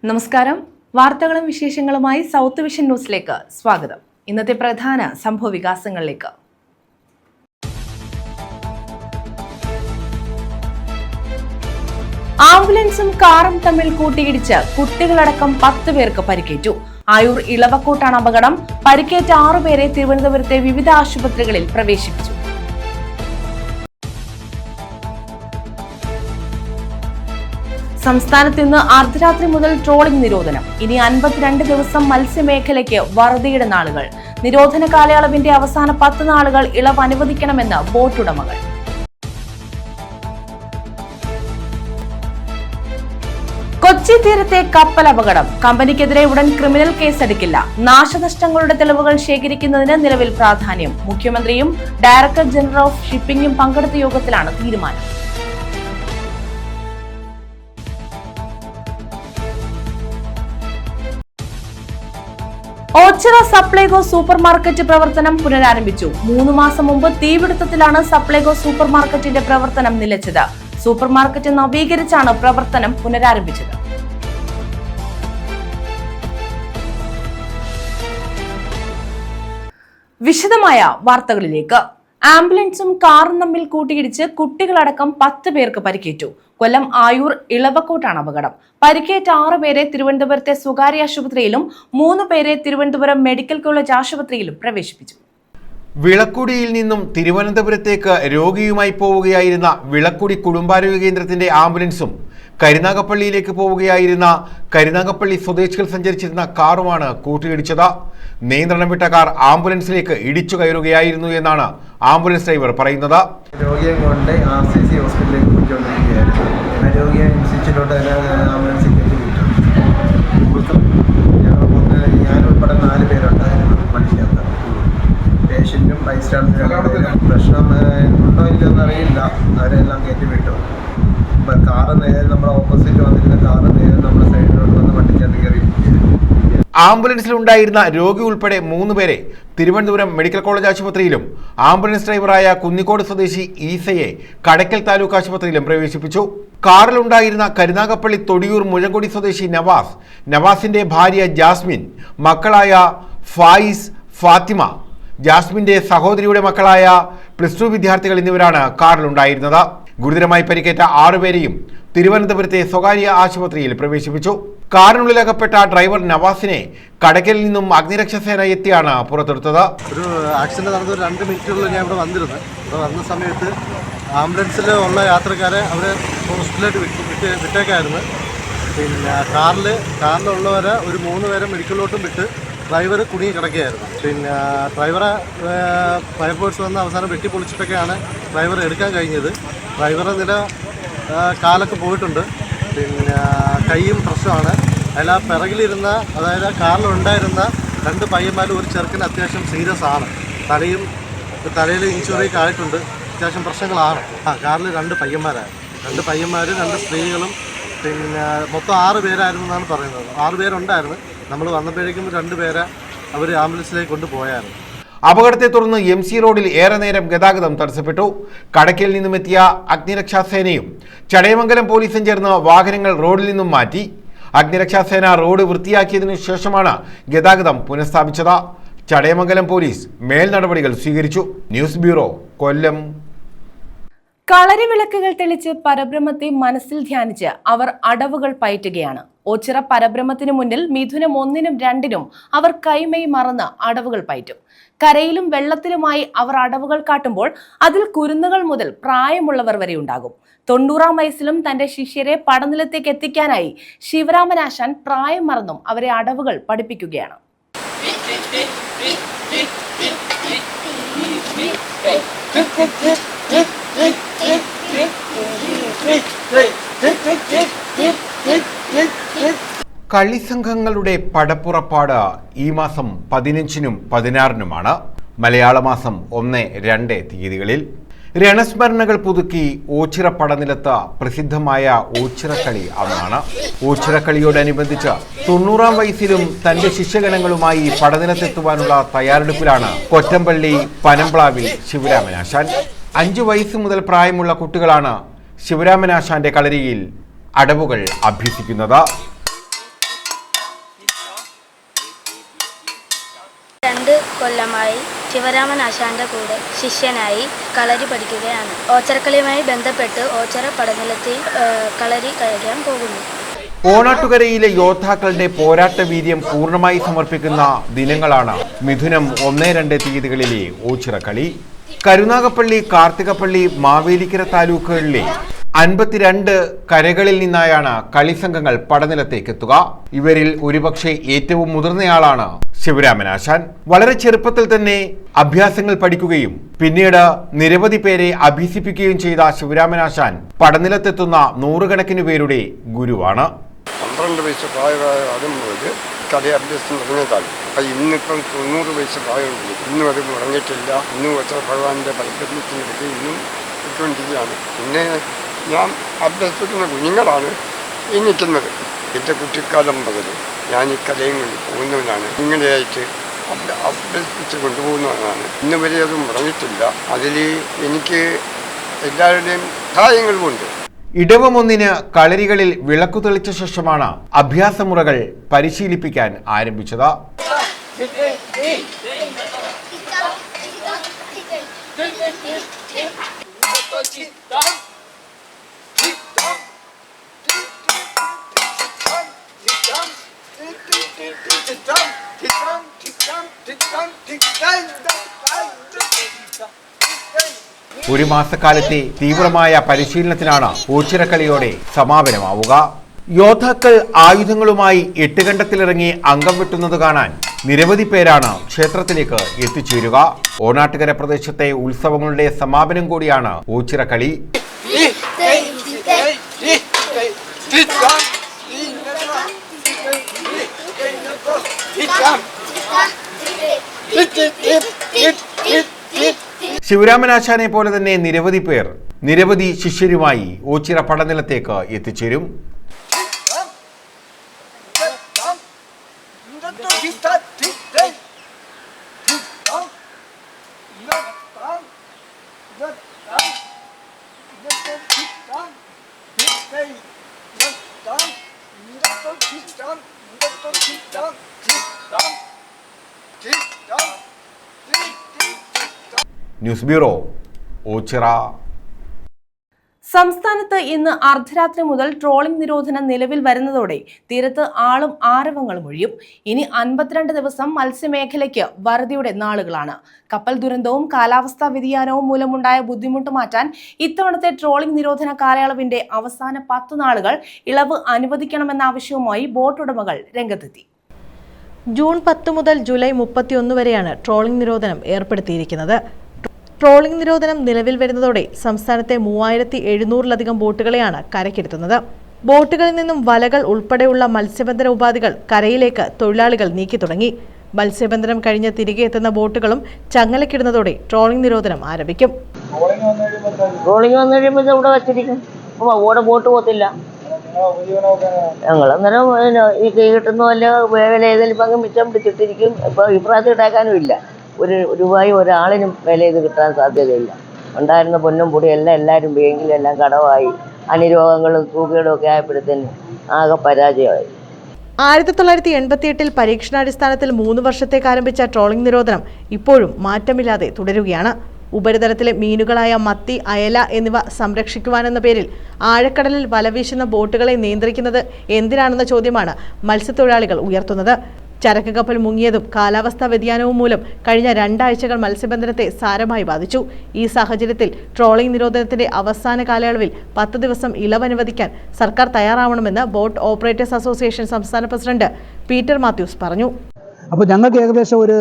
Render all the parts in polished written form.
നമസ്കാരം. വാർത്തകളും വിശേഷങ്ങളുമായി സൗത്ത് വിഷൻ ന്യൂസിലേക്ക് സ്വാഗതം. ഇന്നത്തെ പ്രധാന സംഭവ വികാസങ്ങളിലേക്ക്. ആംബുലൻസും കാറും തമ്മിൽ കൂട്ടിയിടിച്ച് കുട്ടികളടക്കം 10 പേർക്ക് പരിക്കേറ്റു. ആയൂർ ഇളവക്കോട്ടാണ് അപകടം. പരിക്കേറ്റ 6 പേരെ തിരുവനന്തപുരത്തെ വിവിധ ആശുപത്രികളിൽ പ്രവേശിപ്പിച്ചു. സംസ്ഥാനത്ത് ഇന്ന് അർദ്ധരാത്രി മുതൽ ട്രോളിംഗ് നിരോധനം. ഇനി 52 ദിവസം മത്സ്യമേഖലയ്ക്ക് വറുതിയുടെ നാളുകൾ. നിരോധന കാലയളവിന്റെ അവസാന 10 നാളുകൾ ഇളവ് അനുവദിക്കണമെന്ന് ബോട്ടുടമകൾ. കൊച്ചി തീരത്തെ കപ്പൽ അപകടം. കമ്പനിക്കെതിരെ ഉടൻ ക്രിമിനൽ കേസെടുക്കില്ല. നാശനഷ്ടങ്ങളുടെ തെളിവുകൾ ശേഖരിക്കുന്നതിന് നിലവിൽ പ്രാധാന്യം. മുഖ്യമന്ത്രിയും ഡയറക്ടർ ജനറൽ ഓഫ് ഷിപ്പിംഗും പങ്കെടുത്ത യോഗത്തിലാണ് തീരുമാനം. ഓച്ചിറ സപ്ലൈകോ സൂപ്പർ മാർക്കറ്റ് പ്രവർത്തനം പുനരാരംഭിച്ചു. 3 മാസം മുമ്പ് തീപിടുത്തത്തിലാണ് സപ്ലൈകോ സൂപ്പർ മാർക്കറ്റിന്റെ പ്രവർത്തനം നിലച്ചത്. സൂപ്പർ മാർക്കറ്റ് നവീകരിച്ചാണ് പ്രവർത്തനം പുനരാരംഭിച്ചത്. വിശദമായ വാർത്തകളിലേക്ക്. ആംബുലൻസും കാറും തമ്മിൽ കൂട്ടിയിടിച്ച് കുട്ടികളടക്കം 10 പേർക്ക് പരിക്കേറ്റു. കൊല്ലം ആയൂർ ഇളവക്കോട്ടാണ് അപകടം. പരിക്കേറ്റ 6 പേരെ തിരുവനന്തപുരത്തെ സ്വകാര്യ ആശുപത്രിയിലും 3 പേരെ തിരുവനന്തപുരം മെഡിക്കൽ കോളേജ് ആശുപത്രിയിലും പ്രവേശിപ്പിച്ചു. വിളക്കുടിയിൽ നിന്നും തിരുവനന്തപുരത്തേക്ക് രോഗിയുമായി പോവുകയായിരുന്ന വിളക്കുടി കുടുംബാരോഗ്യ കേന്ദ്രത്തിന്റെ ആംബുലൻസും കരുനാഗപ്പള്ളിയിലേക്ക് പോവുകയായിരുന്ന കരുനാഗപ്പള്ളി സ്വദേശികൾ സഞ്ചരിച്ചിരുന്ന കാറുമാണ് കൂട്ടിയിടിച്ചത്. നിയന്ത്രണം വിട്ട കാർ ആംബുലൻസിലേക്ക് ഇടിച്ചു കയറുകയായിരുന്നു എന്നാണ് ആംബുലൻസ് ഡ്രൈവർ പറയുന്നത്. രോഗിയെ കൊണ്ട് RCC ഹോസ്പിറ്റലിലേക്ക് കൊണ്ടുവന്നിരിക്കുകയായിരുന്നു. രോഗിയെ ഇൻസ്റ്റിറ്റ്യൂട്ടിലോട്ട് ആംബുലൻസിൽ കയറ്റി വിട്ടു. ഞാനുൾപ്പെടെ 4 പേരുണ്ടായിരുന്നു വണ്ടിക്കകത്ത്. പേഷ്യൻറ്റും ബൈസ്റ്റാൻഡേഴ്സും. പ്രശ്നം ഉണ്ടോ ഇല്ലെന്ന് അറിയില്ല. അവരെല്ലാം കയറ്റി വിട്ടു. കാറ് നേരെ നമ്മുടെ ഓപ്പോസിറ്റ് വന്നിരുന്ന കാറ് നേരെ നമ്മുടെ സൈഡിലോട്ട് വന്ന് വണ്ടിക്കകത്ത് കയറി. ആംബുലൻസിലുണ്ടായിരുന്ന രോഗി ഉൾപ്പെടെ 3 പേരെ തിരുവനന്തപുരം മെഡിക്കൽ കോളേജ് ആശുപത്രിയിലും ആംബുലൻസ് ഡ്രൈവറായ കുന്നിക്കോട് സ്വദേശി ഈസയെ കടയ്ക്കൽ താലൂക്ക് ആശുപത്രിയിലും പ്രവേശിപ്പിച്ചു. കാറിലുണ്ടായിരുന്ന കരുനാഗപ്പള്ളി തൊടിയൂർ മുഴങ്കൊടി സ്വദേശി നവാസിന്റെ ഭാര്യ ജാസ്മിൻ, മക്കളായ ഫായിസ്, ഫാത്തിമ, ജാസ്മിന്റെ സഹോദരിയുടെ മക്കളായ +2 വിദ്യാർത്ഥികൾ എന്നിവരാണ് കാറിലുണ്ടായിരുന്നത്. ഗുരുതരമായി പരിക്കേറ്റ 6 പേരെയും തിരുവനന്തപുരത്തെ സ്വകാര്യ ആശുപത്രിയിൽ പ്രവേശിപ്പിച്ചു. കാറിനുള്ളിലകപ്പെട്ട ഡ്രൈവർ നവാസിനെ കടയ്ക്കലിൽ നിന്നും അഗ്നിരക്ഷാസേന എത്തിയാണ് പുറത്തെടുത്തത്. ഒരു ആക്സിഡന്റ് നടന്ന 2 മിനിറ്റുകളിൽ ഞാൻ ഇവിടെ വന്നിരുന്നു. ഇവിടെ വന്ന സമയത്ത് ആംബുലൻസിൽ ഉള്ള യാത്രക്കാരെ അവർ ഹോസ്പിറ്റലിലേക്ക് വിട്ടേക്കായിരുന്നു. പിന്നെ കാറിലുള്ളവരെ ഒരു 3 പേരെ മെഡിക്കലിലോട്ടും വിട്ട് ഡ്രൈവർ കുടുങ്ങി കിടക്കുകയായിരുന്നു. പിന്നെ ഡ്രൈവറെ ഫയർഫോഴ്സ് വന്ന് അവസാനം വെട്ടിപ്പൊളിച്ചിട്ടൊക്കെയാണ് ഡ്രൈവറെ എടുക്കാൻ കഴിഞ്ഞത്. ഡ്രൈവറുടെ നില കാലൊക്കെ പോയിട്ടുണ്ട്. പിന്നെ കൈയും പ്രശ്നമാണ്. അതിൽ ആ പിറകിലിരുന്ന, അതായത് കാറിലുണ്ടായിരുന്ന 2 പയ്യന്മാരും ഒരു ചെറുക്കന് അത്യാവശ്യം സീരിയസ് ആണ്. തലയിൽ ഇൻഷുറിയൊക്കെ ആയിട്ടുണ്ട്. അത്യാവശ്യം പ്രശ്നങ്ങളാണ്. കാറിൽ 2 പയ്യന്മാരാണ്. 2 പയ്യന്മാരും 2 സ്ത്രീകളും. പിന്നെ മൊത്തം 6 പേരായിരുന്നു എന്നാണ് പറയുന്നത്. 6 പേരുണ്ടായിരുന്നു. നമ്മൾ വന്നപ്പോഴേക്കും 2 പേരെ അവർ ആംബുലൻസിലേക്ക് കൊണ്ടുപോയായിരുന്നു. അപകടത്തെ തുടർന്ന് MC റോഡിൽ ഏറെ നേരം ഗതാഗതം തടസ്സപ്പെട്ടു. കടയ്ക്കലിൽ നിന്നുമെത്തിയ അഗ്നിരക്ഷാസേനയും ചടയമംഗലം പോലീസും ചേർന്ന് വാഹനങ്ങൾ റോഡിൽ നിന്നും മാറ്റി. അഗ്നിരക്ഷാസേന റോഡ് വൃത്തിയാക്കിയതിനു ശേഷമാണ് ഗതാഗതം പുനഃസ്ഥാപിച്ചത്. ചടയമംഗലം പോലീസ് മേൽ നടപടികൾ സ്വീകരിച്ചു. ന്യൂസ് ബ്യൂറോ, കൊല്ലം. കളരിവിളക്കുകൾ തെളിച്ച് പരബ്രഹ്മത്തെ മനസ്സിൽ ധ്യാനിച്ച് അവർ അടവുകൾ പയറ്റുകയാണ്. ഓച്ചിറ പരബ്രഹ്മത്തിനു മുന്നിൽ മിഥുനം 1-നും 2-നും അവർ കൈമൈ മറന്ന് അടവുകൾ പയറ്റും. കരയിലും വെള്ളത്തിലുമായി അവർ അടവുകൾ കാട്ടുമ്പോൾ അതിൽ കുരുന്നുകൾ മുതൽ പ്രായമുള്ളവർ വരെ ഉണ്ടാകും. 90-ാം വയസ്സിലും തന്റെ ശിഷ്യരെ പടനിലത്തേക്ക് എത്തിക്കാനായി ശിവരാമനാശാൻ പ്രായം മറന്നും അവരെ അടവുകൾ പഠിപ്പിക്കുകയാണ്. കളിസംഘങ്ങളുടെ പടപ്പുറപ്പാട് ഈ മാസം 15-നും 16-നുമാണ്. മലയാള മാസം 1, 2 തീയതികളിൽ. രണസ്മരണകൾ പുതുക്കി ഓച്ചിറ പടനിലത്ത് പ്രസിദ്ധമായ ഓച്ചിറക്കളി അന്നാണ്. ഓച്ചിറക്കളിയോടനുബന്ധിച്ച് 90-ാം വയസ്സിലും തന്റെ ശിഷ്യഗണങ്ങളുമായി പടനിലത്തെത്തുവാനുള്ള തയ്യാറെടുപ്പിലാണ് കൊറ്റമ്പള്ളി പനംപ്ലാവിൽ ശിവരാമനാശാൻ. 5 വയസ്സ് മുതൽ പ്രായമുള്ള കുട്ടികളാണ് ശിവരാമനാശാന്റെ കളരിയിൽ അടവുകൾ അഭ്യസിക്കുന്നത്. വർഷമായി ശിവരാമൻ ആശാന്റെ കൂടെ ശിഷ്യനായി കളരി പഠിക്കുകയാണ്. ഓച്ചിറക്കളിയുമായി ബന്ധപ്പെട്ട് ഓച്ചിറ പടനിലത്തിൽ കളരി കളിക്കാൻ പോകുന്നു. ഓണാട്ടുകരയിലെ യോദ്ധാക്കളുടെ പോരാട്ട വീര്യം പൂർണ്ണമായി സമർപ്പിക്കുന്ന ദിനങ്ങളാണ് മിഥുനം 1-2 തീയതികളിലെ ഓച്ചിറക്കളി. കരുനാഗപ്പള്ളി, കാർത്തികപ്പള്ളി, മാവേലിക്കര താലൂക്കുകളിലെ 52 കരകളിൽ നിന്നായാണ് കളിസംഘങ്ങൾ പടനിലത്തേക്ക് എത്തുക. ഇവരിൽ ഒരുപക്ഷെ ഏറ്റവും മുതിർന്നയാളാണ് ശിവരാമനാശാൻ. വളരെ ചെറുപ്പത്തിൽ തന്നെ അഭ്യാസങ്ങൾ പഠിക്കുകയും പിന്നീട് നിരവധി പേരെ അഭ്യസിപ്പിക്കുകയും ചെയ്ത ശിവരാമനാശാൻ പടനിലത്തെത്തുന്ന നൂറുകണക്കിന് പേരുടെ ഗുരുവാണ്. 12 വയസ്സ് പ്രായമായ ആദ്യം മുതൽ കലയഭ്യസം തുടങ്ങിയതാണ്. അപ്പം ഇന്നിപ്പം 90 വയസ്സ് പ്രായമുണ്ട്. ഇന്നും അത് മുടങ്ങിയിട്ടില്ല. ഇന്നും എത്ര ഭഗവാന്റെ പരിഗ്രഹത്തിനിടയ്ക്ക് ഇന്നും ഇട്ടുകൊണ്ടിരിക്കുകയാണ്. പിന്നെ ഞാൻ അഭ്യസിക്കുന്ന കുഞ്ഞുങ്ങളാണ് ഈ നിൽക്കുന്നത്. എൻ്റെ കുട്ടിക്കാലം മുതൽ ഞാൻ ഈ കലയും കൊണ്ട് പോകുന്നവനാണ്. ഇങ്ങനെയായിട്ട് അഭ്യസിച്ച് കൊണ്ടുപോകുന്നവനാണ്. ഇന്ന് വരെ അത് മുടങ്ങിയിട്ടില്ല. അതിൽ എനിക്ക് എല്ലാവരുടെയും സഹായങ്ങളുമുണ്ട്. ഇടവം 1 കളരികളിൽ വിളക്കു തെളിച്ച ശേഷമാണ് അഭ്യാസമുറകൾ പരിശീലിപ്പിക്കാൻ ആരംഭിച്ചത്. ഒരു മാസക്കാലത്തെ തീവ്രമായ പരിശീലനത്തിനാണ് ഓച്ചിറക്കളിയോടെ സമാപനമാവുക. യോദ്ധാക്കൾ ആയുധങ്ങളുമായി എട്ടുകണ്ടത്തിലിറങ്ങി അംഗം വെട്ടുന്നത് കാണാൻ നിരവധി പേരാണ് ക്ഷേത്രത്തിലേക്ക് എത്തിച്ചേരുക. ഓണാട്ടുകര പ്രദേശത്തെ ഉത്സവങ്ങളുടെ സമാപനം കൂടിയാണ് ഓച്ചിറക്കളി. ശിവരാമനാശാനെ പോലെ തന്നെ നിരവധി പേർ നിരവധി ശിഷ്യരുമായി ഓച്ചിറ പടനിലത്തേക്ക് എത്തിച്ചേരും. News bureau, Ochira. സംസ്ഥാനത്ത് ഇന്ന് അർദ്ധരാത്രി മുതൽ ട്രോളിംഗ് നിരോധനം നിലവിൽ വരുന്നതോടെ തീരത്ത് ആളും ആരവങ്ങളും ഒഴിയും. ഇനി 52 ദിവസം മത്സ്യമേഖലയ്ക്ക് വറുതിയുടെ നാളുകളാണ്. കപ്പൽ ദുരന്തവും കാലാവസ്ഥാ വ്യതിയാനവും മൂലമുണ്ടായ ബുദ്ധിമുട്ട് മാറ്റാൻ ഇത്തവണത്തെ ട്രോളിംഗ് നിരോധന കാലയളവിന്റെ അവസാന 10 നാളുകൾ ഇളവ് അനുവദിക്കണമെന്ന ആവശ്യവുമായി ബോട്ട് ഉടമകൾ രംഗത്തെത്തി. ജൂൺ 10 മുതൽ ജൂലൈ 31 വരെയാണ് ട്രോളിംഗ് നിരോധനം ഏർപ്പെടുത്തിയിരിക്കുന്നത്. ട്രോളിംഗ് നിരോധനം നിലവിൽ വരുന്നതോടെ സംസ്ഥാനത്തെ 3700-ലധികം ബോട്ടുകളെയാണ് കരയ്ക്കെടുത്തുന്നത്. ബോട്ടുകളിൽ നിന്നും വലകൾ ഉൾപ്പെടെയുള്ള മത്സ്യബന്ധന ഉപാധികൾ കരയിലേക്ക് തൊഴിലാളികൾ നീക്കി തുടങ്ങി. മത്സ്യബന്ധനം കഴിഞ്ഞ് തിരികെ എത്തുന്ന ബോട്ടുകളും ചങ്ങലക്കിടുന്നതോടെ ട്രോളിംഗ് നിരോധനം ആരംഭിക്കും. ട്രോളിംഗ് വന്നു കഴിയുമ്പോൾ ഇവിടെ വെച്ചിരിക്കും. ഇവിടെ ബോട്ട് പോകത്തില്ല. ഞങ്ങൾ അന്നേരം ഈ കൈ കിട്ടുന്ന വല്ല വില ഏതെങ്കിലും പങ്ക് മിച്ചം പിടിച്ചിട്ടിരിക്കും. ഇപ്പോൾ ഇപ്രാവശ്യം ഇട്ടാക്കാനും ഇല്ല. ഒരു രൂപയും ഒരാളിനും വില ചെയ്ത് കിട്ടാൻ സാധ്യതയില്ല. ഉണ്ടായിരുന്ന പൊന്നും പൊടിയും എല്ലാവരും ബാങ്കിലും എല്ലാം കടമായി. അനിരോഗങ്ങളും തൂക്കുകയും ഒക്കെ ആയപ്പോഴത്തേന് ആകെ പരാജയമായി. 1988-ൽ പരീക്ഷണാടിസ്ഥാനത്തിൽ 3 വർഷത്തേക്ക് ആരംഭിച്ച ട്രോളിംഗ് നിരോധനം ഇപ്പോഴും മാറ്റമില്ലാതെ തുടരുകയാണ്. ഉപരിതലത്തിലെ മീനുകളായ മത്തി, അയല എന്നിവ സംരക്ഷിക്കുവാനെന്ന പേരിൽ ആഴക്കടലിൽ വലവീശുന്ന ബോട്ടുകളെ നിയന്ത്രിക്കുന്നത് എന്തിനാണെന്ന ചോദ്യമാണ് മത്സ്യത്തൊഴിലാളികൾ ഉയർത്തുന്നത്. ചരക്ക് കപ്പൽ മുങ്ങിയതും കാലാവസ്ഥാ വ്യതിയാനവും മൂലം കഴിഞ്ഞ 2 ആഴ്ചകൾ മത്സ്യബന്ധനത്തെ സാരമായി ബാധിച്ചു. ഈ സാഹചര്യത്തിൽ ട്രോളിംഗ് നിരോധനത്തിന്റെ അവസാന കാലയളവിൽ 10 ദിവസം ഇളവ് അനുവദിക്കാൻ സർക്കാർ തയ്യാറാവണമെന്ന് ബോട്ട് ഓപ്പറേറ്റേഴ്സ് അസോസിയേഷൻ സംസ്ഥാന പ്രസിഡന്റ് പീറ്റർ മാത്യൂസ് പറഞ്ഞു. അപ്പോൾ ഞങ്ങൾക്ക് ഏകദേശം ഒരു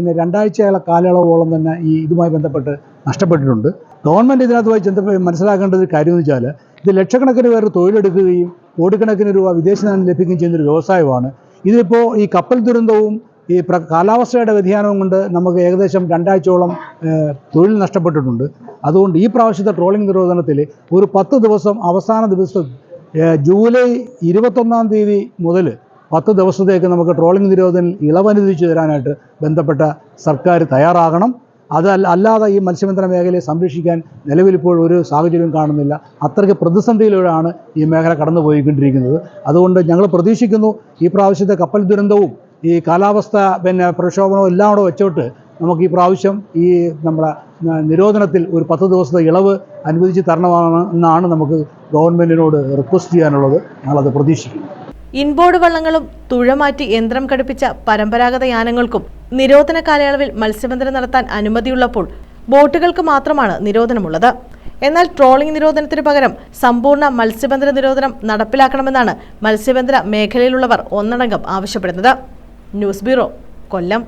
2 ആഴ്ചയുള്ള കാലയളവോളം തന്നെ ഈ ഇതുമായി ബന്ധപ്പെട്ട് നഷ്ടപ്പെട്ടിട്ടുണ്ട്. ഗവൺമെൻറ് ഇതിനകത്തുമായി മനസ്സിലാക്കേണ്ട ഒരു കാര്യം എന്ന് വെച്ചാൽ ഇത് ലക്ഷക്കണക്കിന് പേർ തൊഴിലെടുക്കുകയും കോടിക്കണക്കിന് രൂപ വിദേശനാണ്യം ലഭിക്കുകയും ചെയ്യുന്നൊരു വ്യവസായമാണ്. ഇതിപ്പോൾ ഈ കപ്പൽ ദുരന്തവും ഈ കാലാവസ്ഥയുടെ വ്യതിയാനവും കൊണ്ട് നമുക്ക് ഏകദേശം 2 ആഴ്ചയോളം തൊഴിൽ നഷ്ടപ്പെട്ടിട്ടുണ്ട്. അതുകൊണ്ട് ഈ പ്രാവശ്യത്തെ ട്രോളിംഗ് നിരോധനത്തിൽ ഒരു 10 ദിവസം അവസാന ദിവസം ജൂലൈ 21-ാം തീയതി മുതൽ 10 ദിവസത്തേക്ക് നമുക്ക് ട്രോളിംഗ് നിരോധനം ഇളവനുവദിച്ചു തരാനായിട്ട് ബന്ധപ്പെട്ട സർക്കാർ തയ്യാറാകണം. അല്ലാതെ ഈ മത്സ്യബന്ധന മേഖലയെ സംരക്ഷിക്കാൻ നിലവിലിപ്പോൾ ഒരു സാഹചര്യം കാണുന്നില്ല. അത്രയ്ക്ക് പ്രതിസന്ധിയിലൂടെയാണ് ഈ മേഖല കടന്നു പോയിക്കൊണ്ടിരിക്കുന്നത്. അതുകൊണ്ട് ഞങ്ങൾ പ്രതീക്ഷിക്കുന്നു ഈ പ്രാവശ്യത്തെ കപ്പൽ ദുരന്തവും ഈ കാലാവസ്ഥ പ്രക്ഷോഭണവും എല്ലാം കൂടെ വെച്ചോട്ട് നമുക്ക് ഈ പ്രാവശ്യം ഈ നമ്മുടെ നിരോധനത്തിൽ ഒരു 10 ദിവസത്തെ ഇളവ് അനുവദിച്ച് തരണമെന്നാണ് നമുക്ക് ഗവൺമെൻറ്റിനോട് റിക്വസ്റ്റ് ചെയ്യാനുള്ളത്. ഞങ്ങളത് പ്രതീക്ഷിക്കുന്നു. ഇൻബോർഡ് വള്ളങ്ങളും തുഴമാറ്റി യന്ത്രം ഘടിപ്പിച്ച പരമ്പരാഗത യാനങ്ങൾക്കും നിരോധന കാലയളവിൽ മത്സ്യബന്ധനം നടത്താൻ അനുമതിയുള്ളപ്പോൾ ബോട്ടുകൾക്ക് മാത്രമാണ് നിരോധനമുള്ളത്. എന്നാൽ ട്രോളിംഗ് നിരോധനത്തിന് പകരം സമ്പൂർണ്ണ മത്സ്യബന്ധന നിരോധനം നടപ്പിലാക്കണമെന്നാണ് മത്സ്യബന്ധന മേഖലയിലുള്ളവർ ഒന്നടങ്കം ആവശ്യപ്പെടുന്നത്. ന്യൂസ് ബ്യൂറോ, കൊല്ലം.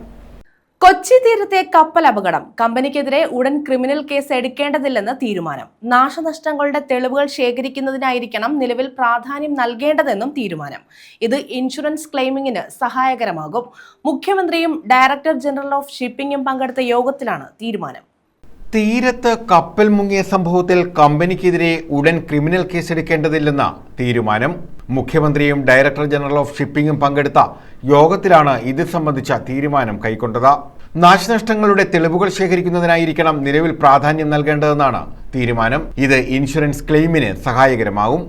കൊച്ചി തീരത്തെ കപ്പൽ അപകടം. കമ്പനിക്കെതിരെ ഉടൻ ക്രിമിനൽ കേസ് എടുക്കേണ്ടതില്ലെന്ന് തീരുമാനം. നാശനഷ്ടങ്ങളുടെ തെളിവുകൾ ശേഖരിക്കുന്നതിനായിരിക്കണം നിലവിൽ പ്രാധാന്യം നൽകേണ്ടതെന്നും തീരുമാനം. ഇത് ഇൻഷുറൻസ് ക്ലെയിമിംഗിന് സഹായകരമാകും. മുഖ്യമന്ത്രിയും ഡയറക്ടർ ജനറൽ ഓഫ് ഷിപ്പിംഗും പങ്കെടുത്ത യോഗത്തിലാണ് തീരുമാനം. തീരത്ത് കപ്പൽ മുങ്ങിയ സംഭവത്തിൽ കമ്പനിക്കെതിരെ ഉടൻ ക്രിമിനൽ കേസെടുക്കേണ്ടതില്ലെന്ന തീരുമാനം. മുഖ്യമന്ത്രിയും ഡയറക്ടർ ജനറൽ ഓഫ് ഷിപ്പിംഗും പങ്കെടുത്ത യോഗത്തിലാണ് ഇത് സംബന്ധിച്ച തീരുമാനം കൈക്കൊണ്ടത്. നാശനഷ്ടങ്ങളുടെ തെളിവുകൾ ശേഖരിക്കുന്നതിനായിരിക്കണം നിലവിൽ പ്രാധാന്യം നൽകേണ്ടതെന്നാണ് തീരുമാനം. ഇത് ഇൻഷുറൻസ് ക്ലെയിമിന് സഹായകരമാകും.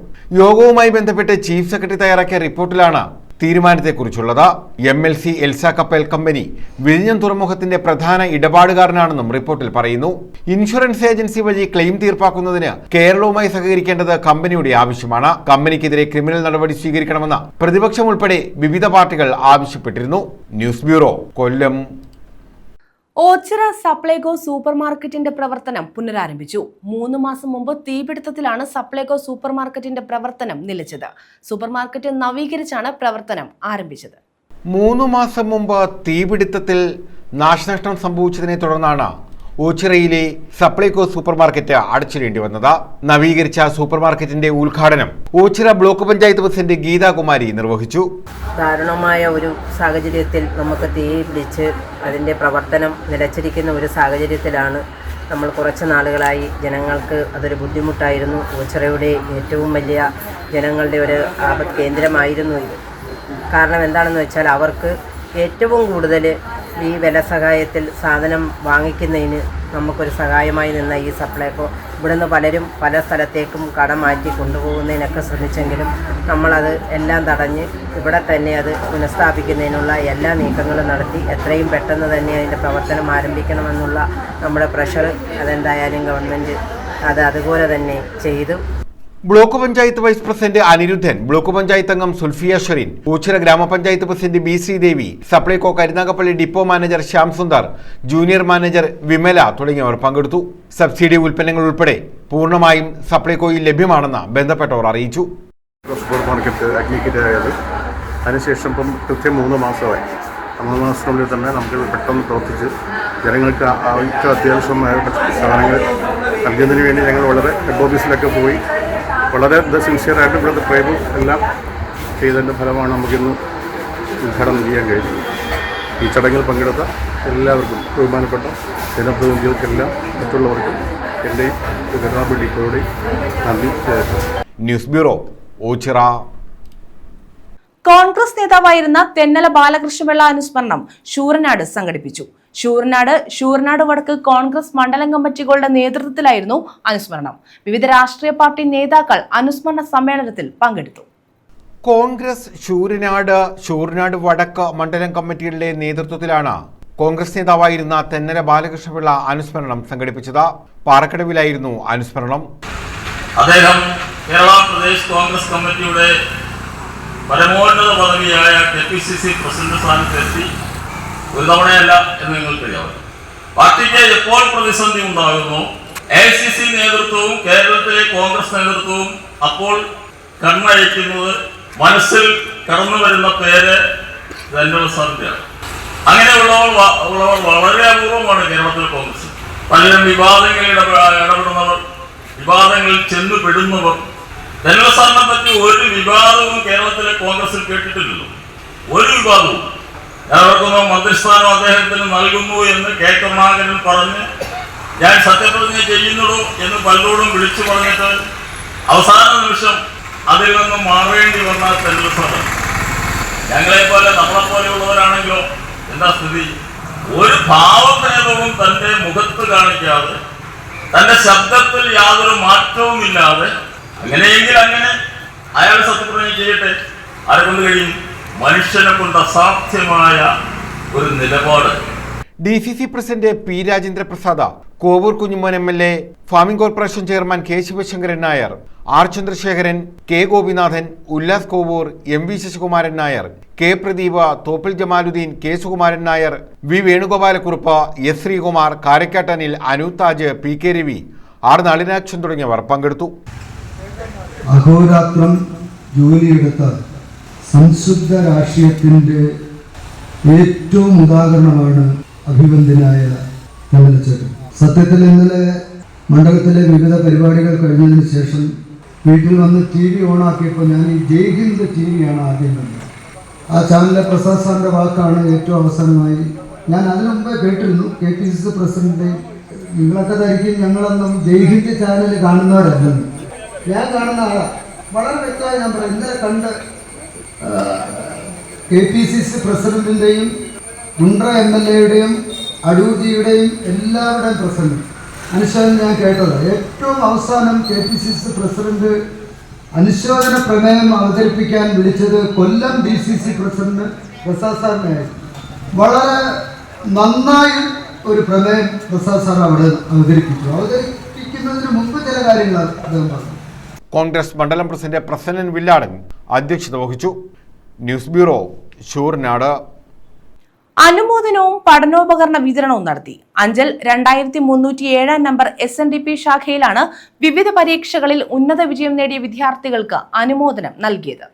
യോഗവുമായി ബന്ധപ്പെട്ട് ചീഫ് സെക്രട്ടറി തയ്യാറാക്കിയ റിപ്പോർട്ടിലാണ് തീരുമാനത്തെക്കുറിച്ചുള്ളത്. MLC എൽസ കപ്പൽ കമ്പനി വിഴിഞ്ഞം തുറമുഖത്തിന്റെ പ്രധാന ഇടപാടുകാരനാണെന്നും റിപ്പോർട്ടിൽ പറയുന്നു. ഇൻഷുറൻസ് ഏജൻസി വഴി ക്ലെയിം തീർപ്പാക്കുന്നതിന് കേരളവുമായി സഹകരിക്കേണ്ടത് കമ്പനിയുടെ ആവശ്യമാണ്. കമ്പനിക്കെതിരെ ക്രിമിനൽ നടപടി സ്വീകരിക്കണമെന്ന് പ്രതിപക്ഷം ഉൾപ്പെടെ വിവിധ പാർട്ടികൾ ആവശ്യപ്പെട്ടിരുന്നു. ന്യൂസ് ബ്യൂറോ, കൊല്ലം. ഓച്ചിറ സപ്ലൈകോ സൂപ്പർ മാർക്കറ്റിന്റെ പ്രവർത്തനം പുനരാരംഭിച്ചു. 3 മാസം മുമ്പ് തീപിടുത്തത്തിലാണ് സപ്ലൈകോ സൂപ്പർ മാർക്കറ്റിന്റെ പ്രവർത്തനം നിലച്ചത്. സൂപ്പർ മാർക്കറ്റ് നവീകരിച്ചാണ് പ്രവർത്തനം ആരംഭിച്ചത്. 3 മാസം മുമ്പ് തീപിടുത്തത്തിൽ നാശനഷ്ടം സംഭവിച്ചതിനെ തുടർന്നാണ് ഓച്ചിറയിലെ സപ്ലൈകോ സൂപ്പർ മാർക്കറ്റ് അടച്ചിടേണ്ടി വന്നത്. നവീകരിച്ച സൂപ്പർ മാർക്കറ്റിന്റെ ഉദ്ഘാടനം ഓച്ചിറ ബ്ലോക്ക് പഞ്ചായത്ത് പ്രസിഡന്റ് ഗീതാകുമാരി നിർവഹിച്ചു. ദാരുണമായ ഒരു സാഹചര്യത്തിൽ നമുക്ക് തീ പിടിച്ച് അതിൻ്റെ പ്രവർത്തനം നിലച്ചിരിക്കുന്ന ഒരു സാഹചര്യത്തിലാണ് നമ്മൾ കുറച്ച് നാളുകളായി ജനങ്ങൾക്ക് അതൊരു ബുദ്ധിമുട്ടായിരുന്നു. ഓച്ചിറയുടെ ഏറ്റവും വലിയ ജനങ്ങളുടെ ഒരു ആപത്ത് കേന്ദ്രമായിരുന്നു ഇത്. കാരണം എന്താണെന്ന് വെച്ചാൽ അവർക്ക് ഏറ്റവും കൂടുതൽ ഈ വില സഹായത്തിൽ സാധനം വാങ്ങിക്കുന്നതിന് നമുക്കൊരു സഹായമായി നിന്ന ഈ സപ്ലൈകോ ഇവിടുന്ന് പലരും പല സ്ഥലത്തേക്കും കടം മാറ്റി കൊണ്ടുപോകുന്നതിനൊക്കെ ശ്രമിച്ചെങ്കിലും നമ്മളത് എല്ലാം തടഞ്ഞ് ഇവിടെ തന്നെ അത് പുനഃസ്ഥാപിക്കുന്നതിനുള്ള എല്ലാ നീക്കങ്ങളും നടത്തി എത്രയും പെട്ടെന്ന് തന്നെ അതിൻ്റെ പ്രവർത്തനം ആരംഭിക്കണമെന്നുള്ള നമ്മുടെ പ്രഷർ അതെന്തായാലും ഗവൺമെൻറ് അതുപോലെ തന്നെ ചെയ്തു. Block panchayat vice president Anirudhan, block panchayat അംഗം സുൽഫിയ ഷെറിൻ, ഓച്ചിറ ഗ്രാമപഞ്ചായത്ത് president B Sreedevi, Supplyco Karunagappally depot manager Shyam Sundar, junior manager Vimala തുടങ്ങിയവർ പങ്കെടുത്തു. സബ്സിഡി ഉൽപ്പന്നങ്ങൾ ഉൾപ്പെടെ പൂർണ്ണമായും സപ്ലൈകോയിൽ ലഭ്യമാണെന്ന് ബന്ധപ്പെട്ടവർ അറിയിച്ചു. സൂപ്പർ മാർക്കറ്റ് അഗ്നിക്കിരയായത് അതിനുശേഷം ഇപ്പം കൃത്യം 3 മാസമായി. 3 മാസത്തിനുള്ളിൽ തന്നെ നമുക്ക് പെട്ടെന്ന് പ്രവർത്തിച്ച് ജനങ്ങൾക്ക് അത്യാവശ്യമായ സാധനങ്ങൾ നൽകുന്നതിന് വേണ്ടി ഞങ്ങൾ വളരെ ഹെഡ് ഓഫീസിലൊക്കെ പോയി വളരെ സിൻസിയറായിട്ട് ഇവിടുത്തെ ട്രൈബ് എല്ലാം ചെയ്തതിൻ്റെ ഫലമാണ് നമുക്കിന്ന് ഉദ്ഘാടനം ചെയ്യാൻ കഴിഞ്ഞത്. ഈ ചടങ്ങിൽ പങ്കെടുത്ത എല്ലാവർക്കും ബഹുമാനപ്പെട്ട ജനപ്രതിനിധികൾക്കെല്ലാം മറ്റുള്ളവർക്കും എൻ്റെയും കരുനാഗപ്പള്ളി ഡിപ്പോയുടെയും നന്ദി രേഖപ്പെടുത്തുന്നു. News bureau, Ochira. കോൺഗ്രസ് നേതാവായിരുന്ന തെന്നല ബാലകൃഷ്ണപിള്ള അനുസ്മരണം ശൂരനാട് സംഘടിപ്പിച്ചു. ശൂരനാട് വടക്ക് കോൺഗ്രസ് മണ്ഡലം കമ്മിറ്റികളുടെ നേതൃത്വത്തിലായിരുന്നു അനുസ്മരണം. വിവിധ രാഷ്ട്രീയ പാർട്ടി നേതാക്കൾ അനുസ്മരണ സമ്മേളനത്തിൽ പങ്കെടുത്തു. കോൺഗ്രസ് ശൂരനാട് വടക്ക് മണ്ഡലം കമ്മിറ്റികളുടെ നേതൃത്വത്തിലാണ് കോൺഗ്രസ് നേതാവായിരുന്ന തെന്നല ബാലകൃഷ്ണപിള്ള അനുസ്മരണം സംഘടിപ്പിച്ചത്. പാറക്കടവിലായിരുന്നു അനുസ്മരണം. അദ്ദേഹം കേരള പ്രദേശ് കോൺഗ്രസ് കമ്മിറ്റിയുടെ പരമോന്നത പദവിയായ KPCC പ്രസിഡന്റ് സ്ഥാനത്തെത്തി ഒരു തവണയല്ല എന്ന് നിങ്ങൾക്കറിയാം. പാർട്ടിക്ക് എപ്പോൾ പ്രതിസന്ധി ഉണ്ടാകുന്നു AICC നേതൃത്വവും കേരളത്തിലെ കോൺഗ്രസ് നേതൃത്വവും അപ്പോൾ കണ്ണയക്കുന്നത് മനസ്സിൽ കടന്നു വരുന്ന പേര് തെന്നല സാറിൻ്റെയാണ്. അങ്ങനെയുള്ളവർ വളരെ അപൂർവമാണ് കേരളത്തിലെ കോൺഗ്രസ്. പലരും വിവാദങ്ങളിൽ ഇടപെടുന്നവർ, വിവാദങ്ങളിൽ ചെന്നുപെടുന്നവർ. തെന്നല സാറിനെ പറ്റി ഒരു വിവാദവും കേരളത്തിലെ കോൺഗ്രസിൽ കേട്ടിട്ടില്ലല്ലോ. ഒരു വിവാദവും. ഞാനവർക്കൊന്ന് മന്ത്രിസ്ഥാനം അദ്ദേഹത്തിന് നൽകുന്നു എന്ന് K. കരുണാകരൻ പറഞ്ഞ് ഞാൻ സത്യപ്രതിജ്ഞ ചെയ്യുന്നുള്ളൂ എന്ന് പലരോടും വിളിച്ചു പറഞ്ഞിട്ട് അവസാന നിമിഷം അതിൽ നിന്നും മാറേണ്ടി വന്ന തെന്നല സാറ്. ഞങ്ങളെപ്പോലെ നമ്മളെപ്പോലെയുള്ളവരാണെങ്കിലോ എന്താ സ്ഥിതി? ഒരു ഭാവഭേദവും തൻ്റെ മുഖത്ത് കാണിക്കാതെ, തൻ്റെ ശബ്ദത്തിൽ യാതൊരു മാറ്റവുമില്ലാതെ, അങ്ങനെയെങ്കിൽ അങ്ങനെ അയാൾ സത്യപ്രതിജ്ഞ ചെയ്യട്ടെ. ആരെ കൊണ്ട് കഴിയും? മനുഷ്യനെ കൊണ്ട് അസാധ്യമായ ഒരു നിലപാട്. DCC president P Rajendra Prasad, Kovoor Kunjumon MLA, farming corporation chairman K Sivasankaran Nair, R Chandrasekharan, K Gopinathan, Ullas Kovoor, MV Sasikumaran Nair, K Pradeepa, Thoppil Jamaluddin, K Sukumaran Nair, V Venugopalakurup, S Sreekumar, കാരക്കാട്ടനിൽ, അനൂതാജ്, PK രവി, ആർ നളിനാക്ഷൻ തുടങ്ങിയവർ പങ്കെടുത്തു. അഹോരാത്രം ജോലിയെടുത്ത സംശുദ്ധ രാഷ്ട്രീയത്തിൻ്റെ ഏറ്റവും ഉദാഹരണമാണ് അഭിവന്ദ്യനായ കമലച്ചേട്ടൻ. സത്യത്തിൽ ഇന്നലെ മണ്ഡലത്തിലെ വിവിധ പരിപാടികൾ കഴിഞ്ഞതിന് ശേഷം വീട്ടിൽ വന്ന് TV ഓണാക്കിയപ്പോൾ ഞാൻ ഈ ജയ് ഹിന്ദ് TVയാണ് ആദ്യം കണ്ടത്. ആ ചാനലിലെ പ്രസാദ് സാറിൻ്റെ വാക്കാണ് ഏറ്റവും അവസാനമായി. ഞാൻ അതിനു മുമ്പേ കേട്ടിരുന്നു KPCC പ്രസിഡന്റ് നിങ്ങളൊക്കെ ധരിക്കും ഞങ്ങളൊന്നും ജയ് ഹിന്ദ് ചാനൽ കാണുന്നവരല്ലെന്ന്. ഞാൻ കാണുന്ന ആളാണ്. വളരെ വ്യക്തമായി ഞാൻ പറയാം. ഇന്നലെ കണ്ട് KPCC പ്രസിഡന്റിൻ്റെയും മുണ്ട്ര MLAയുടെയും അടൂർജിയുടെയും എല്ലാവരുടെയും പ്രസംഗം അനുശോചനം ഞാൻ കേട്ടത്. ഏറ്റവും അവസാനം KPCC പ്രസിഡന്റ് അനുശോചന പ്രമേയം അവതരിപ്പിക്കാൻ വിളിച്ചത് കൊല്ലം DCC പ്രസിഡന്റ് പ്രസാദ് സാറിനെയായിരുന്നു. വളരെ നന്നായി ഒരു പ്രമേയം പ്രസാദ് സാർ അവിടെ അവതരിപ്പിച്ചു. അവതരിപ്പിക്കുന്നതിന് മുമ്പ് ചില കാര്യങ്ങൾ അദ്ദേഹം പറഞ്ഞു. കോൺഗ്രസ് മണ്ഡലം പ്രസിഡന്റ് പ്രസന്നൻ വില്ലാടൻ അധ്യക്ഷത വഹിച്ചു. News bureau, Sooranad. അനുമോദനവും പഠനോപകരണ വിതരണവും നടത്തി. അഞ്ചൽ 2307 നമ്പർ SNDP ശാഖയിലാണ് വിവിധ പരീക്ഷകളിൽ ഉന്നത വിജയം നേടിയ വിദ്യാർത്ഥികൾക്ക് അനുമോദനം നൽകിയത്.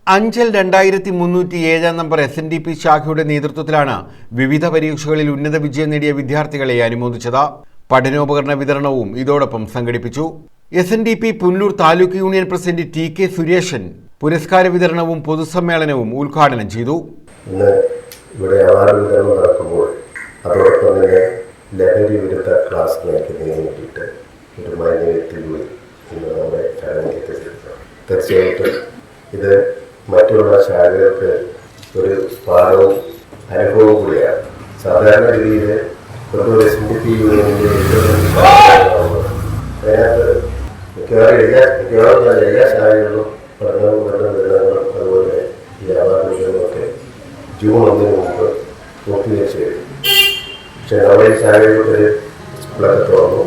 അഞ്ചൽ 2307 നമ്പർ SNDP ശാഖയുടെ നേതൃത്വത്തിലാണ് വിവിധ പരീക്ഷകളിൽ ഉന്നത വിജയം നേടിയ വിദ്യാർത്ഥികളെ അനുമോദിച്ചത്. പഠനോപകരണ വിതരണവും ഇതോടൊപ്പം സംഘടിപ്പിച്ചു. SNDP Punalur taluk union president TK Sureshan പുരസ്കാര വിതരണവും പൊതുസമ്മേളനവും ഉദ്ഘാടനം ചെയ്തു. ഇന്ന് ഇവിടെ അവാർഡ് വിതരണം നടക്കുമ്പോൾ അതോടൊപ്പം തന്നെ ലഹരി വിരുദ്ധ ക്ലാസ് നയിക്കുന്നതിന് വേണ്ടിയിട്ട് ഒരു മാന്യ വ്യക്തി കൂടി ഇന്ന് നമ്മുടെ ചടങ്ങിൽ എത്തിച്ചിട്ടുണ്ട്. തീർച്ചയായിട്ടും ഇത് മറ്റുള്ള ശാഖകൾക്ക് ഒരു പാഠവും അനുഭവവും കൂടിയാണ്. സാധാരണ രീതിയിൽ ഒരു SNDP യൂണിയനിൻ്റെ അതിനകത്ത് മിക്കവാറും എല്ലാ ശാഖകളിലും പഠനവും വിതരണങ്ങളും അതുപോലെ ഈ അവാർഡ് വിതരണമൊക്കെ ജൂൺ 1 മുമ്പ് പൂർത്തീകരിച്ചു കഴിഞ്ഞു. പക്ഷേ നമ്മുടെ ഈ ശാഖയിലൊക്കെ സ്കൂളൊക്കെ തുറന്നു.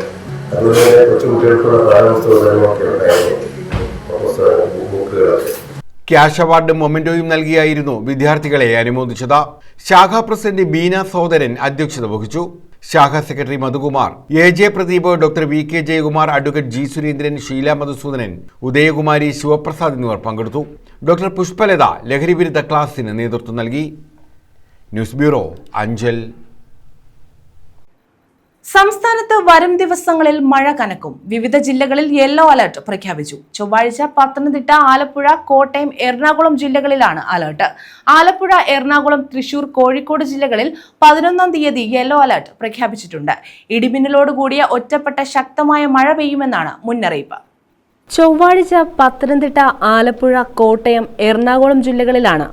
അതുപോലെ തന്നെ കൊച്ചുകുട്ടികൾക്കുള്ള പാഠപുസ്തകങ്ങളൊക്കെ ഉണ്ടായിരുന്നു. ബുക്കുകളൊക്കെ ക്യാഷ് അവാർഡും മൊമെന്റോയും നൽകിയായിരുന്നു വിദ്യാർത്ഥികളെ അനുമോദിച്ചത്. ശാഖാ പ്രസിഡന്റ് ബീന സോദരൻ അധ്യക്ഷത വഹിച്ചു. ശാഖാ secretary Madhukumar, AJ Pradeep, doctor VK Jayakumar, advocate G Surendran, Sheela Madhusoodanan, Udayakumari, Sivaprasad എന്നിവർ പങ്കെടുത്തു. ഡോക്ടർ പുഷ്പലത ലഹരി വിരുദ്ധ ക്ലാസിന് നേതൃത്വം നൽകി. News bureau, Anchal. സംസ്ഥാനത്ത് വരും ദിവസങ്ങളിൽ മഴ കനക്കും. വിവിധ ജില്ലകളിൽ യെല്ലോ അലർട്ട് പ്രഖ്യാപിച്ചു. ചൊവ്വാഴ്ച പത്തനംതിട്ട, ആലപ്പുഴ, കോട്ടയം, എറണാകുളം ജില്ലകളിലാണ് അലർട്ട്. ആലപ്പുഴ, എറണാകുളം, തൃശൂർ, കോഴിക്കോട് ജില്ലകളിൽ 11-ാം തീയതി യെല്ലോ അലർട്ട് പ്രഖ്യാപിച്ചിട്ടുണ്ട്. ഇടിമിന്നലോട് കൂടിയ ഒറ്റപ്പെട്ട ശക്തമായ മഴ പെയ്യുമെന്നാണ് മുന്നറിയിപ്പ്. ചൊവ്വാഴ്ച പത്തനംതിട്ട, ആലപ്പുഴ, കോട്ടയം, എറണാകുളം ജില്ലകളിലാണ്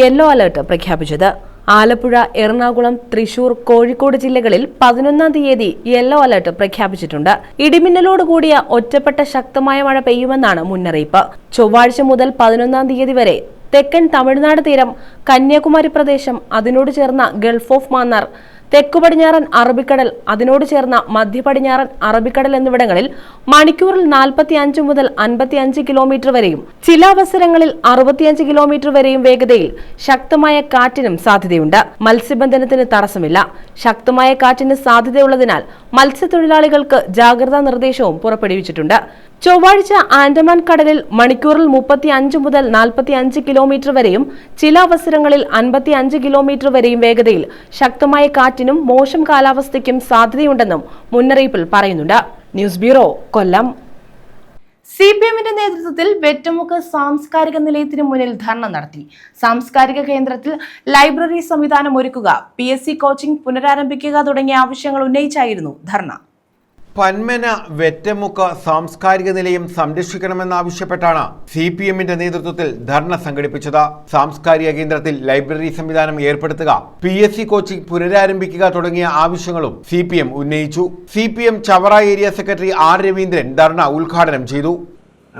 യെല്ലോ അലർട്ട് പ്രഖ്യാപിച്ചത്. ആലപ്പുഴ, എറണാകുളം, തൃശൂർ, കോഴിക്കോട് ജില്ലകളിൽ 11-ാം തീയതി യെല്ലോ അലർട്ട് പ്രഖ്യാപിച്ചിട്ടുണ്ട്. ഇടിമിന്നലോട് കൂടിയ ഒറ്റപ്പെട്ട ശക്തമായ മഴ പെയ്യുമെന്നാണ് മുന്നറിയിപ്പ്. ചൊവ്വാഴ്ച മുതൽ 11-ാം തീയതി വരെ തെക്കൻ തമിഴ്നാട് തീരം, കന്യാകുമാരി പ്രദേശം, അതിനോട് ചേർന്ന ഗൾഫ് ഓഫ് മാന്നാർ, തെക്കു പടിഞ്ഞാറൻ അറബിക്കടൽ, അതിനോട് ചേർന്ന മധ്യ പടിഞ്ഞാറൻ അറബിക്കടൽ എന്നിവിടങ്ങളിൽ മണിക്കൂറിൽ 45 മുതൽ 55 കിലോമീറ്റർ വരെയും ചില അവസരങ്ങളിൽ 65 കിലോമീറ്റർ വരെയും വേഗതയിൽ ശക്തമായ കാറ്റിനും സാധ്യതയുണ്ട്. മത്സ്യബന്ധനത്തിന് തടസ്സമില്ല. ശക്തമായ കാറ്റിന് സാധ്യതയുള്ളതിനാൽ മത്സ്യത്തൊഴിലാളികൾക്ക് ജാഗ്രതാ നിർദ്ദേശവും പുറപ്പെടുവിച്ചിട്ടുണ്ട്. ചൊവ്വാഴ്ച ആൻഡമാൻ കടലിൽ മണിക്കൂറിൽ 35 മുതൽ 45 കിലോമീറ്റർ വരെയും ചില അവസരങ്ങളിൽ 55 കിലോമീറ്റർ വരെയും വേഗതയിൽ ശക്തമായ കാറ്റിനും മോശം കാലാവസ്ഥയ്ക്കും സാധ്യതയുണ്ടെന്നും മുന്നറിയിപ്പിൽ പറയുന്നുണ്ട്. ന്യൂസ് ബ്യൂറോ, കൊല്ലം. CPMന്റെ നേതൃത്വത്തിൽ വെറ്റമുക്ക് സാംസ്കാരിക നിലയത്തിന് മുന്നിൽ ധർണ നടത്തി. സാംസ്കാരിക കേന്ദ്രത്തിൽ ലൈബ്രറി സംവിധാനം ഒരുക്കുക, PSC കോച്ചിംഗ് പുനരാരംഭിക്കുക തുടങ്ങിയ ആവശ്യങ്ങൾ ഉന്നയിച്ചായിരുന്നു ധർണ. പന്മന വെറ്റമുക്ക് സാംസ്കാരിക നിലയം സംരക്ഷിക്കണമെന്നാവശ്യപ്പെട്ടാണ് CPMന്റെ നേതൃത്വത്തിൽ ധർണ സംഘടിപ്പിച്ചത്. സാംസ്കാരിക കേന്ദ്രത്തിൽ ലൈബ്രറി സംവിധാനം ഏർപ്പെടുത്തുക, PSC കോച്ചിംഗ് പുനരാരംഭിക്കുക തുടങ്ങിയ ആവശ്യങ്ങളും CPM ഉന്നയിച്ചു. CPM Chavara area secretary R Raveendran dharna ഉദ്ഘാടനം ചെയ്തു.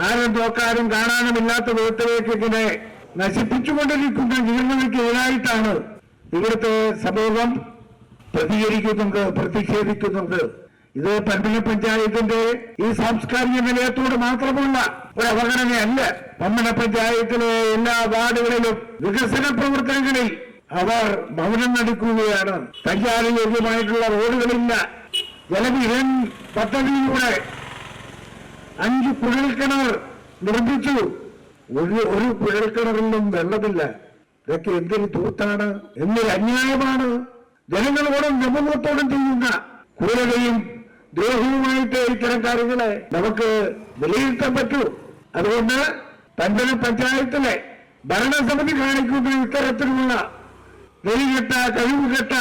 ആരും നോക്കാനും കാണാനുമില്ലാത്ത വിധത്തിലേക്ക് ഇങ്ങനെ നശിപ്പിച്ചുകൊണ്ടിരിക്കുന്ന ജീവിതങ്ങൾക്കെതിരായിട്ടാണ് ഇവിടുത്തെ സമൂഹം പ്രതികരിക്കുന്നുണ്ട്, പ്രതിഷേധിക്കുന്നുണ്ട്. ഇത് പന്മന പഞ്ചായത്തിന്റെ ഈ സാംസ്കാരിക നിലയത്തോട് മാത്രമുള്ള ഒരു അവഗണനയല്ല. പന്മന പഞ്ചായത്തിലെ എല്ലാ വാർഡുകളിലും വികസന പ്രവർത്തനങ്ങളിൽ അവർ മൗനം നടിക്കുകയാണ്. സഞ്ചാരയോഗ്യമായിട്ടുള്ള റോഡുകളില്ല. ജലവിഹൻ പദ്ധതിയിലൂടെ 5 കുഴൽക്കിണർ നിർമ്മിച്ചു. ഒരു കുഴൽക്കിണറിലും വെള്ളമില്ല. ഇതൊക്കെ എന്തൊരു ധൂർത്താണ്, എന്തൊരു അന്യായമാണ്. ജനങ്ങളോടും ജനമൂത്തോടും ചെയ്യുന്ന ക്രൂരതയും ദ്രോഹവുമായിട്ട് ഇത്തരം കാര്യങ്ങളെ നമുക്ക് വിലയിരുത്താൻ പറ്റൂ. അതുകൊണ്ട് പന്മന പഞ്ചായത്തിലെ ഭരണസമിതി കാണിക്കുന്ന ഇത്തരത്തിലുള്ള നെറികെട്ട കഴിവുകെട്ട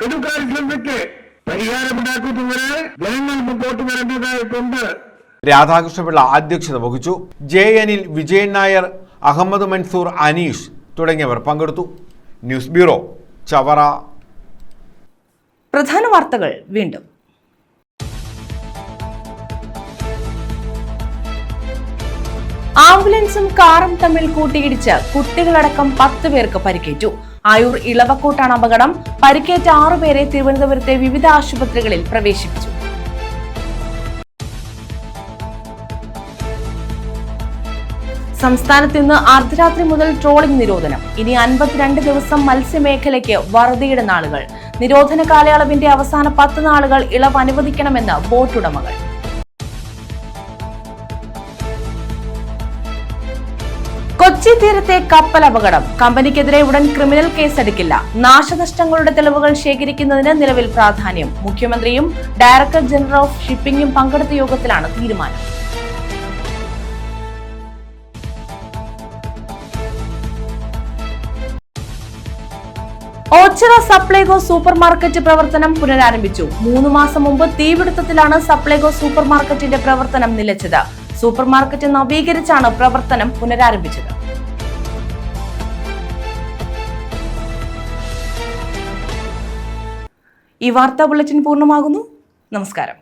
കെടുകാര്യസ്ഥതയ്ക്ക് പരിഹാരമുണ്ടാക്കുന്നവരെ ജനങ്ങൾ മുമ്പോട്ട് വരേണ്ടതായിട്ടുണ്ട്. രാധാകൃഷ്ണപിള്ള അധ്യക്ഷത വഹിച്ചു. JNൽ വിജയൻ നായർ, അഹമ്മദ് മൻസൂർ, അനീഷ് തുടങ്ങിയവർ പങ്കെടുത്തു. News bureau, Chavara. പ്രധാന വാർത്തകൾ വീണ്ടും. ആംബുലൻസും കാറും തമ്മിൽ കൂട്ടിയിടിച്ച് കുട്ടികളടക്കം 10 പേർക്ക് പരിക്കേറ്റു. ആയൂർ ഇളവക്കോട്ടാണ് അപകടം. പരിക്കേറ്റ 6 പേരെ തിരുവനന്തപുരത്തെ വിവിധ ആശുപത്രികളിൽ പ്രവേശിപ്പിച്ചു. സംസ്ഥാനത്ത് ഇന്ന് അർദ്ധരാത്രി മുതൽ ട്രോളിംഗ് നിരോധനം. ഇനി 52 ദിവസം മത്സ്യമേഖലയ്ക്ക് വറുതിയുടെ നാളുകൾ. നിരോധന കാലയളവിന്റെ അവസാന 10 നാളുകൾ ഇളവ് അനുവദിക്കണമെന്ന് ബോട്ടുടമകൾ. കൊച്ചി തീരത്തെ കപ്പൽ അപകടം. കമ്പനിക്കെതിരെ ഉടൻ ക്രിമിനൽ കേസെടുക്കില്ല. നാശനഷ്ടങ്ങളുടെ തെളിവുകൾ ശേഖരിക്കുന്നതിന് നിലവിൽ പ്രാധാന്യം. മുഖ്യമന്ത്രിയും ഡയറക്ടർ ജനറൽ ഓഫ് ഷിപ്പിംഗും പങ്കെടുത്ത യോഗത്തിലാണ് തീരുമാനം. ഓച്ചിറ സപ്ലൈകോ സൂപ്പർ മാർക്കറ്റ് പ്രവർത്തനം പുനരാരംഭിച്ചു. 3 മാസം മുമ്പ് തീപിടുത്തത്തിലാണ് സപ്ലൈകോ സൂപ്പർ മാർക്കറ്റിന്റെ പ്രവർത്തനം നിലച്ചത്. സൂപ്പർ മാർക്കറ്റ് നവീകരിച്ചാണ് പ്രവർത്തനം പുനരാരംഭിച്ചത്. ഈ വാർത്താ ബുള്ളറ്റിൻ പൂർണ്ണമാകുന്നു. നമസ്കാരം.